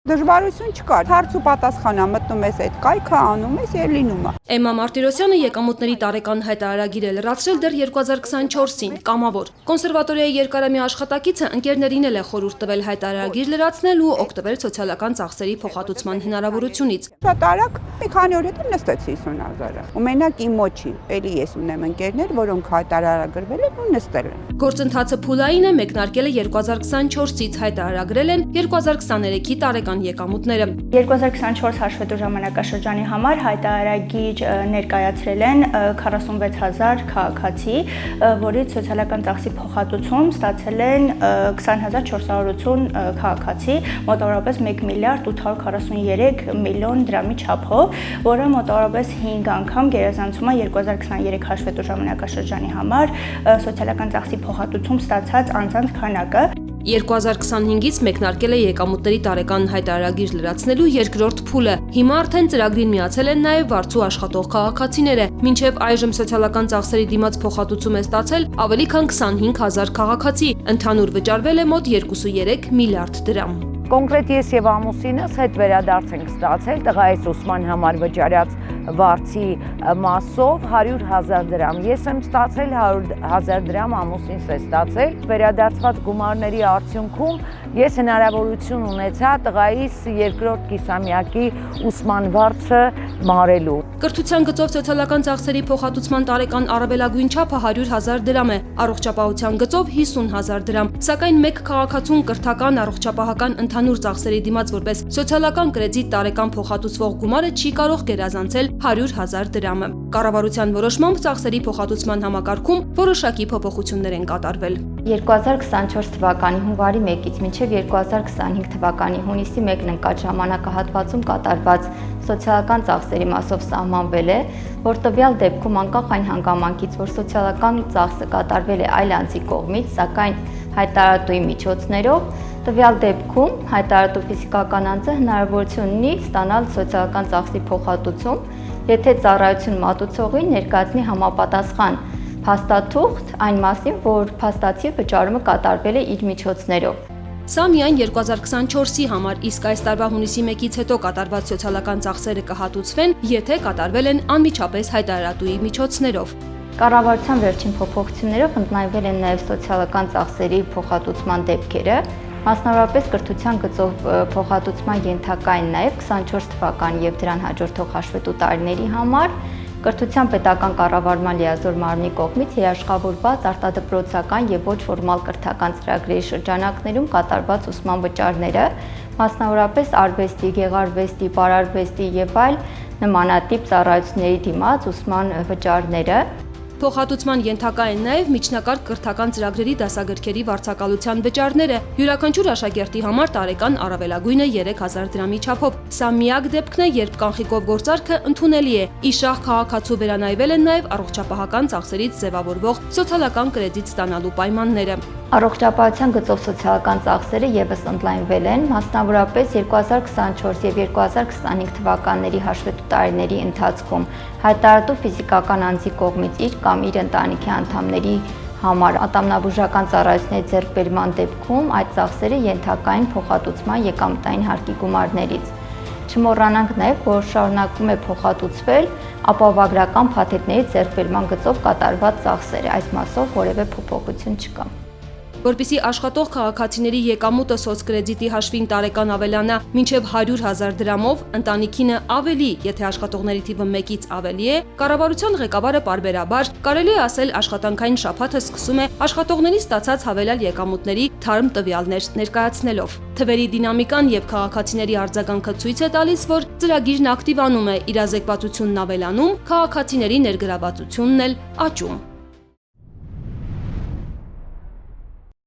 Դժվարություն չկար, հարց ու պատասխանա, մտնում ես այդ կայքը, անում ես եւ լինում է։ Էմմա Մարտիրոսյանը եկամուտների տարեկան հայտարարագիր է լրացրել դեռ 2024-ին, կամավոր։ Կոնսերվատորիայի երկարամյա աշխատակիցը ընկերներին էլ է խորհուրդ տվել հայտարարագիր լրացնել ու օգտվել սոցիալական ծախսերի փոխհատուցման հնարավորությունից։ Շատ արագ մի քանի օր հետո նստեցի 50,000-ը։ Ու մենակ իմ ոչի, էլի ես ունեմ ընկերներ, որոնք հայտարարագրվել են ու նստել են։ Գործընթացը փուլային է, մեկնարկել է 2024-ից, հայտարարագրել են 2023-ի տարեկան եկամուտները։ 2024 հաշվետու ժամանակաշրջանի համար հայտարարագիր ներկայացրել են 46,000 քաղաքացի, որից սոցիալական ծախսի փոխհատուցում ստացել են 20,480 քաղաքացի, մոտավորապես 1 միլիարդ 843 միլիոն դրամի չափով, որը մոտավորապես 5 անգամ գերազանցում է 2023 հաշվետու ժամանակաշրջանի համար սոցիալական ծախսի փոխհատուցում ստացած անձանց քանակը։ 2025-ից մեկնարկել է եկամուտների տարեկան հայտարարագիր լրացնելու երկրորդ փուլը։ Հիմա արդեն ծրագրին միացել են նաև վարձու աշխատող քաղաքացիները։ Մինչև այժմ սոցիալական ծախսերի դիմաց փոխհատուցում է ստացել ավելի քան 25,000 քաղաքացի։ Ընդհանուր վճարվել է մոտ 2.3 միլիարդ դրամ։ Կոնկրետ ես եւ ամուսինս հետ վերադարձ ենք ստացել տղայիս ուսման համար վճարած վարձի մասով 100,000 դրամ։ Ես եմ ստացել 100,000 դրամ, ամուսինս է ստացել։ Վերադարձված գումարների արդյունքում ես հնարավորություն ունեցա տղայիս երկրորդ կիսամյակի ուսման վարձը մարելու։ Կրթության գծով սոցիալական ծախսերի փոխհատուցման տարեկան առավելագույն չափը 100,000 դրամ է, առողջապահության գծով 50,000 դրամ, սակայն մեկ քաղաքացուն կրթական առողջապահական ընդհանուր ծախսերի դիմաց որպես սոցիալական կրեդիտ տարեկան փոխհատուցվող գումարը չի կարող գերազանցել 100,000 դրամը։ Կառավարության որոշմամբ ծախսերի փոխհատուցման համակարգում որոշակի փոփոխություններ են կատարվել։ 2024 թվականի հունվարի 1-ից մինչև 2025 թվականի հունիսի 1-ն ընկած ժամանակահատվածում կատարված սոցիալական ծախսերի մասով սահմանվել է, որ տվյալ դեպքում անկախ այն հանգամանքից, որ սոցիալական ծախսը կատարվել է այլ անձի կողմից, սակայն հայտարարատուի միջոցներով, տվյալ դեպքում հայտարարատու ֆիզիկական անձը հնարավորություն ունի ստանալ սոցիալական ծախսի փոխհատուցում, եթե ծառայություն մատուցողին ներկայացնի համապատասխան փաստաթուղթ այն մասին, որ փաստացի վճարումը կատարվել է իր միջոցներով։ Սա միայն 2024-ի համար, իսկ այս տարվա հունիսի 1-ից հետո կատարված սոցիալական ծախսերը կհատուցվեն, եթե կատարվել են անմիջապես հայտարարատուի միջոցներով։ Կառավարության վերջին փոփոխություններով ընդլայնվել են նաև սոցիալական ծախսերի փոխհատուցման դեպքերը, մասնավորապես կրթության գծով փոխհատուցման ենթակա են նաև 24 թվականի եւ դրան հաջորդող հաշվետու տարիների համար կրթության պետական կառավարման լիազոր մարմնի կողմից երաշխավորված արտադպրոցական եւ ոչ ֆորմալ կրթական ծրագրերի շրջանակներում կատարված ուսման վճարները, մասնավորապես արվեստի, գեղարվեստի, պարարվեստի եւ այլ նմանատիպ ծառայությունների դիմաց ուսման վճարները։ Փոխհատուցման ենթակա են նաև միջնակարգ կրթական ծրագրերի դասագրքերի վարձակալության վճարները։ Յուրաքանչյուր աշակերտի համար տարեկան առավելագույնը 3,000 դրամի չափով։ Սա միակ դեպքն է, երբ կանխիկով գործարքը ընդունելի է։ Իշահ քաղաքացու վերանայվել են նաև առողջապահական ծախսերից ձևավորվող սոցիալական կրեդիտ ստանալու պայմանները։ Առողջապահության գծով սոցիալական ծախսերը եւս ընդլայնվել են, մասնավորապես 2024 եւ 2025 թվականների հաշվետու տարիների ընթացքում հայտարարատու ֆիզիկական անձի կողմից իր կամ իր ընտանիքի անդամների համար ատամնաբուժական ծառայությունների ձեռքբերման դեպքում այդ ծախսերը ենթակա են փոխհատուցման եկամտային հարկի գումարներից։ Չմոռանանք նաև, որ շարունակում է փոխհատուցվել ապահովագրական փաթեթների ձեռքբերման գծով կատարված ծախսերը, այս մասով որևէ փոփոխություն չկա։ Որպեսզի աշխատող քաղաքացիների եկամուտը սոցկրեդիտի հաշվին տարեկան ավելանա մինչև 100,000 դրամով, ընտանիքինը ավելի, եթե աշխատողների թիվը 1-ից ավելի է, կառավարության ղեկավարը պարբերաբար, կարելի է ասել աշխատանքային շաբաթը սկսում է աշխատողների ստացած հավելյալ եկամուտների թարմ տվյալներ ներկայացնելով։ Թվերի դինամիկան եւ քաղաքացիների արձագանքը ցույց է տալիս, որ ծրագիրն ակտիվանում է, իրազեկվածությունն ավելանում, քաղաքացիների ներգրավվածությունն էլ աճում։